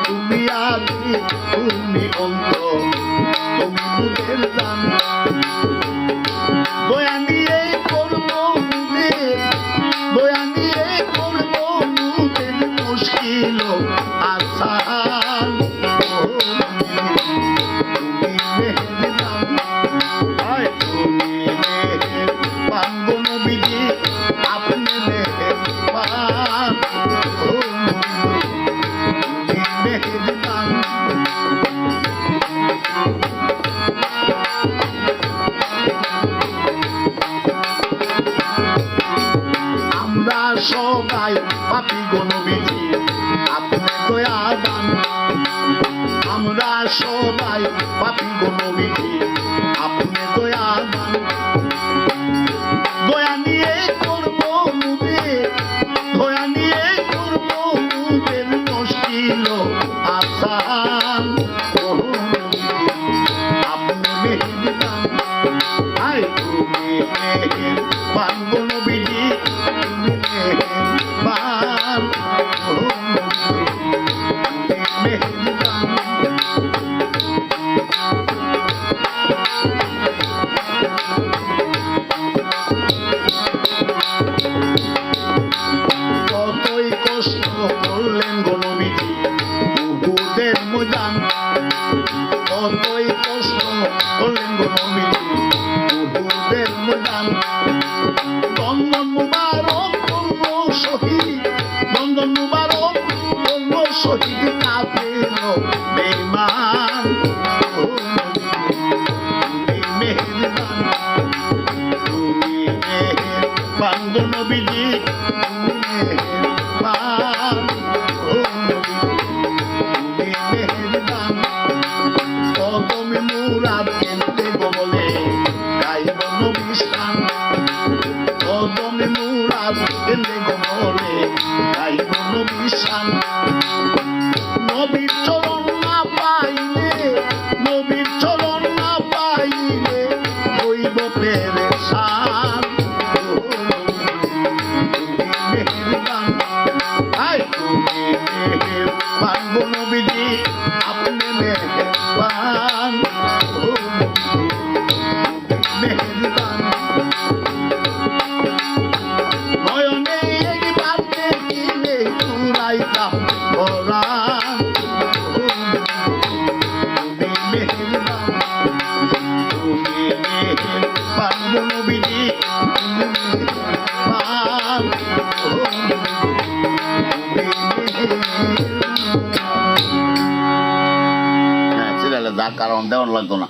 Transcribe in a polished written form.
তুমি আদি তুমি অন্ত তুমি মুদের দান দয়া নিয়ে করবো মুদের দয়া নিয়ে করবো মুদের মুশকিল আসান তুমি মেহেরবান তুমি মেহেরবান গো নবীজি আপনি মেহেরবান আমরা সবাই পাপী গো নবীজি আপনি দয়া দান আমরা সবাই পাপী গো নবীজি আপনি দয়া দান দয়া নিয়ে করবো মুদের দয়া নিয়ে করবো মুদের মুশকিল আসান আপনি মেহেরবান তুমি মেহেরবান গো নবীজি তুমি মেহেরবান মেহেরবান কতই কষ্ট করলেন গো নবীজি উহুদের ময়দান কতই কষ্ট করলেন গো নবীজি উহুদের ময়দান বন্ধন মুবারক করল শহীদ বন্ধন মুবারক করল শহীদ কাফের বেঈমান তুমি মেহেরবান তুমি মেহেরবান গো নবীজি তুমি মেহেরবান তুমি মেহেরবান কদমে মুরাদ কেন্দ্রে গো বলে গাইব নবীর শান কদমে মুরাদ কেন্দ্রে গো বলে গাইব নবীর শান নবীর চরণ না পাইলে নবীর চরণ না পাইলে হইব পেরেশান তুমি মেহেরবান তুমি মেহেরবান গো নবীজি আপনি মেহেরবান মেহেরবান নয়নে একবার দেখিলে চুরাইতাম পরাণ তুমি মেহেরবান তুমি মেহেরবান গো নবীজি তুমি মেহেরবান হ্যাঁ সিরিয়ালে যা কারণ দেওয়ার লাগতো না।